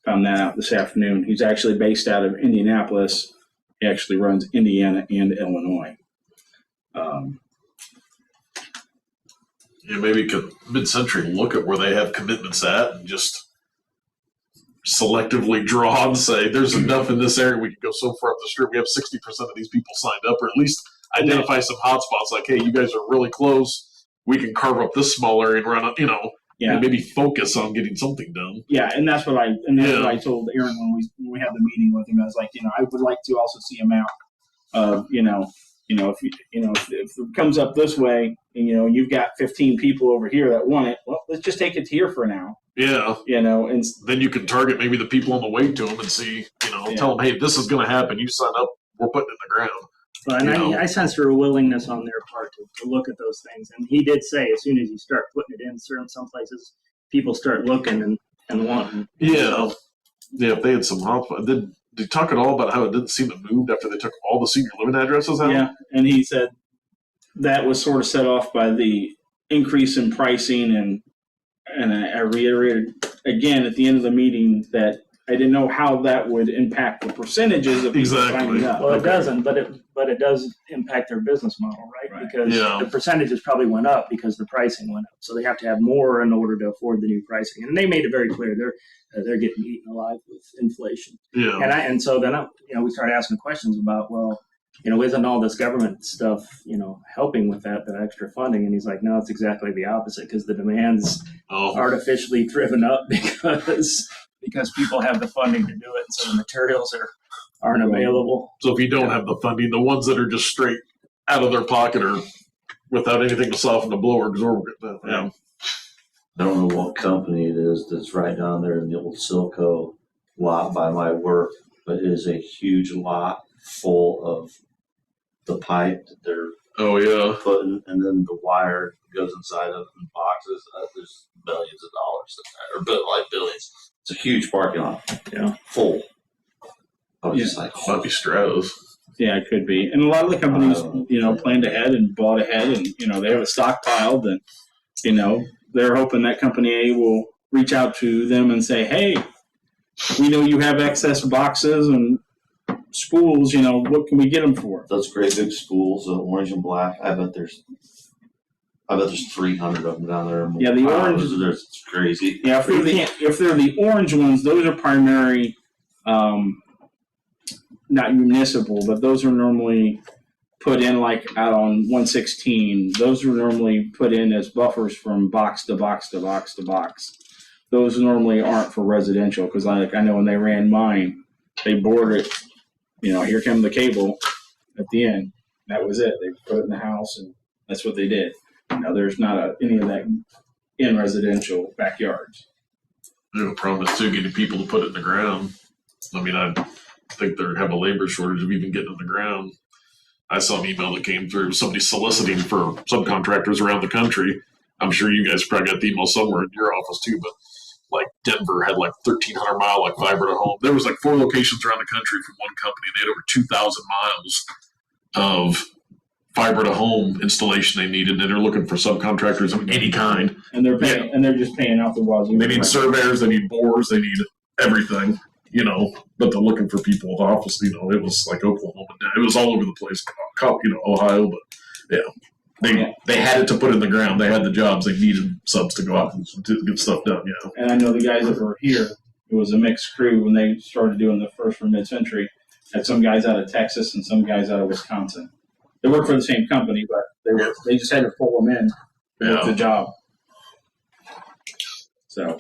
Speaker 1: Found that out this afternoon. He's actually based out of Indianapolis. He actually runs Indiana and Illinois.
Speaker 12: Maybe could Mid-Century look at where they have commitments at and just selectively draw and say, there's enough in this area, we can go so far up the street, we have 60% of these people signed up, or at least identify some hotspots like, hey, you guys are really close, we can carve up this small area and run up, and maybe focus on getting something done.
Speaker 1: Yeah, and that's what I told Aaron when we had the meeting with him. I was like, I would like to also see a map of, if it comes up this way and, you've got 15 people over here that want it, well, let's just take it to here for now.
Speaker 12: Yeah.
Speaker 1: And
Speaker 12: then you can target maybe the people on the way to them and see, tell them, hey, this is going to happen. You sign up, we're putting it in the ground.
Speaker 5: Well, and I sensed a willingness on their part to look at those things. And he did say as soon as you start putting it in some places, people start looking and wanting.
Speaker 12: Yeah. Yeah, if they had some hotspots. Did you talk at all about how it didn't seem to move after they took all the senior living addresses out?
Speaker 1: Yeah, and he said that was sort of set off by the increase in pricing, and I reiterated again at the end of the meeting that I didn't know how that would impact the percentages of people signing up.
Speaker 5: Well, it doesn't, but it does impact their business model, right? Because the percentages probably went up because the pricing went up. So they have to have more in order to afford the new pricing. And they made it very clear they're getting eaten alive with inflation.
Speaker 12: Yeah.
Speaker 5: And so then we started asking questions about, well, isn't all this government stuff, helping with that extra funding? And he's like, no, it's exactly the opposite, because the demand's artificially driven up because people have the funding to do it, and so the materials aren't available.
Speaker 12: So if you don't have the funding, the ones that are just straight out of their pocket or without anything to soften the blow are exorbitant. Yeah.
Speaker 9: I don't know what company it is that's right down there in the old Silco lot by my work, but it is a huge lot full of the pipe that they're putting, and then the wire goes inside of in boxes. There's millions of dollars in there, or billions. It's a huge parking lot.
Speaker 5: Yeah.
Speaker 9: Full. I was just like,
Speaker 12: might be Stratos.
Speaker 1: Yeah, it could be. And a lot of the companies, planned ahead and bought ahead, and, they have a stockpile, and, they're hoping that company A will reach out to them and say, hey, we know you have excess boxes and spools, what can we get them for?
Speaker 9: those great big spools, orange and black. I bet there's 300 of them down there.
Speaker 1: Yeah, the orange.
Speaker 9: It's crazy.
Speaker 1: Yeah, if they're the orange ones, those are primary, not municipal, but those are normally put in like out on 116. Those are normally put in as buffers from box to box to box to box. Those normally aren't for residential, because I know when they ran mine, they bored it. Here came the cable at the end. That was it. They put it in the house, and that's what they did. There's not any of that in residential backyards.
Speaker 12: The problem is too getting people to put it in the ground. I think they have a labor shortage of even getting in the ground. I saw an email that came through, somebody soliciting for subcontractors around the country. I'm sure you guys probably got the email somewhere in your office too, but Denver had 1,300 mile fiber to home. There was 4 locations around the country from one company. They had over 2,000 miles of fiber to home installation they needed, and they're looking for subcontractors of any kind.
Speaker 1: And they're paying, and they're just paying out the wazoo.
Speaker 12: They need surveyors, they need borers, they need everything, but they're looking for people with office. It was like Oklahoma, it was all over the place, Ohio, but They had it to put in the ground. They had the jobs. They needed subs to go out and to get stuff done. You know.
Speaker 1: And I know the guys that were here, it was a mixed crew when they started doing the first for Mid-Century. Had some guys out of Texas and some guys out of Wisconsin. They work for the same company, but they just had to pull them in with the job. So,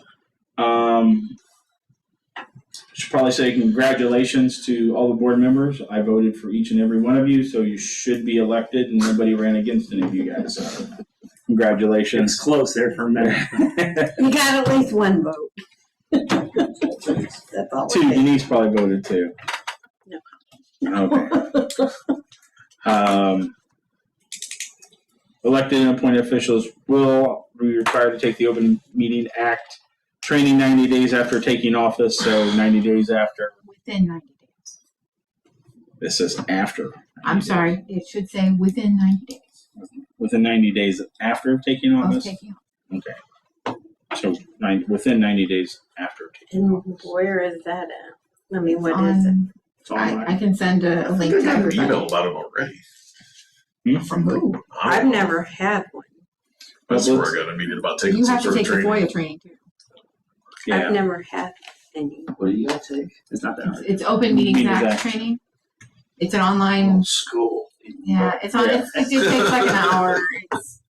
Speaker 1: should probably say congratulations to all the board members. I voted for each and every one of you, so you should be elected, and nobody ran against any of you guys. So, congratulations.
Speaker 5: It's close there for a minute.
Speaker 11: You got at least one vote. That's all.
Speaker 1: Two, Denise probably voted too.
Speaker 11: No.
Speaker 1: Okay. Elected and appointed officials will be required to take the Open Meeting Act training 90 days after taking office, so 90 days after.
Speaker 4: Within 90 days.
Speaker 1: This says after.
Speaker 4: I'm sorry, it should say within 90 days
Speaker 1: Within 90 days after taking
Speaker 4: of
Speaker 1: office?
Speaker 4: taking
Speaker 1: Okay. So within 90 days after taking
Speaker 11: And
Speaker 1: office.
Speaker 11: where is that at? I mean, what
Speaker 4: office.
Speaker 11: is it?
Speaker 1: It's online.
Speaker 4: I can send a link
Speaker 12: I
Speaker 4: to
Speaker 12: got an
Speaker 4: everybody.
Speaker 12: email about it already.
Speaker 4: From who?
Speaker 11: I've never had one.
Speaker 12: That's where I got a meeting about taking
Speaker 4: You
Speaker 12: some
Speaker 4: have to
Speaker 12: sort of
Speaker 4: take the
Speaker 12: training.
Speaker 4: FOIA training too.
Speaker 1: Yeah.
Speaker 11: I've never had any.
Speaker 9: What do you gotta take?
Speaker 5: It's not that hard.
Speaker 4: It's Open Meetings
Speaker 1: Meetings
Speaker 4: Act
Speaker 1: Act.
Speaker 4: training. It's an online,
Speaker 9: School.
Speaker 4: yeah, it's on,
Speaker 1: Yeah.
Speaker 4: it just takes like an hour. It's,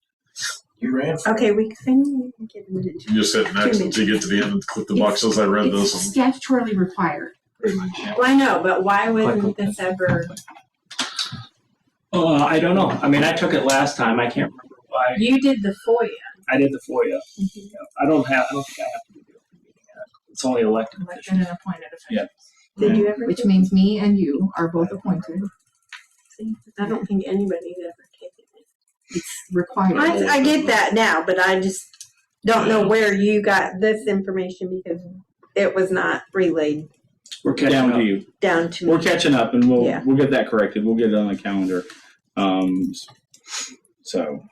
Speaker 9: You ran for
Speaker 11: Okay, we couldn't get into
Speaker 12: You just hit next until you get to the end and click the box. Says I read this.
Speaker 4: it's
Speaker 12: And
Speaker 4: statutorily required.
Speaker 1: Pretty much, yeah.
Speaker 11: Well, I know, but why wouldn't this ever?
Speaker 5: I don't know. I mean, I took it last time. I can't remember why.
Speaker 11: You did the FOIA.
Speaker 5: I did the FOIA. Yeah. I don't think I have to do the Open Meeting Act. It's only elected
Speaker 4: Elected
Speaker 5: officials.
Speaker 4: and appointed
Speaker 1: Yeah.
Speaker 4: officials.
Speaker 11: Did you ever?
Speaker 4: Which
Speaker 11: do-
Speaker 4: means me and you are both appointed.
Speaker 11: See, I don't think anybody's ever taken it.
Speaker 4: It's required.
Speaker 11: I get that now, but I just don't know where you got this information because it was not relayed
Speaker 5: We're catching
Speaker 1: Down
Speaker 5: up.
Speaker 1: to you.
Speaker 11: down to me.
Speaker 1: We're catching up, and we'll
Speaker 11: Yeah.
Speaker 1: we'll get that corrected. We'll get it on the calendar. So,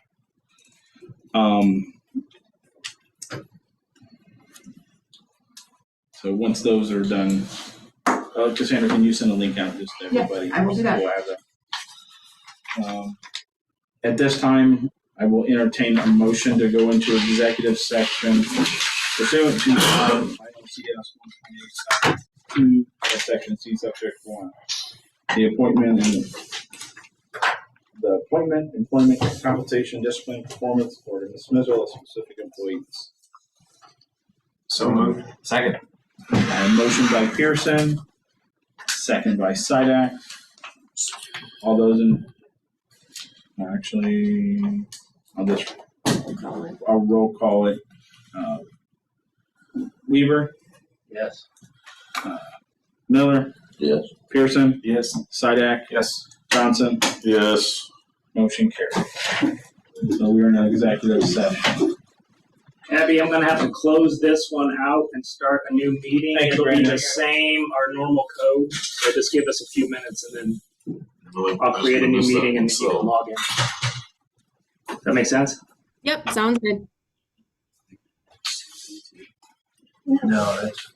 Speaker 1: so once those are done, Cassandra, can you send a link out just to
Speaker 4: Yeah,
Speaker 1: everybody?
Speaker 4: I will do that.
Speaker 1: We'll have that. At this time, I will entertain a motion to go into executive section pursuant to ILCS 128(2), section C, subject 1. The appointment, employment, compensation, discipline, performance, or dismissal of specific employees.
Speaker 3: So moved. Second.
Speaker 1: Motion by Pearson, second by Sidak. All those in, actually, I'll roll call it. Weaver,
Speaker 9: Yes.
Speaker 1: Miller,
Speaker 9: Yes.
Speaker 1: Pearson,
Speaker 3: Yes.
Speaker 1: Sidak,
Speaker 3: Yes.
Speaker 1: Johnson,
Speaker 12: yes.
Speaker 1: motion carried. So we're in an executive session.
Speaker 5: Abby, I'm gonna have to close this one out and start a new meeting.
Speaker 1: Thank you,
Speaker 5: It'll be
Speaker 1: Brandon.
Speaker 5: the same, our normal code, so just give us a few minutes and then I'll create a new meeting and then you can log in. Does that make sense?
Speaker 6: Yep, sounds good.
Speaker 9: No, that's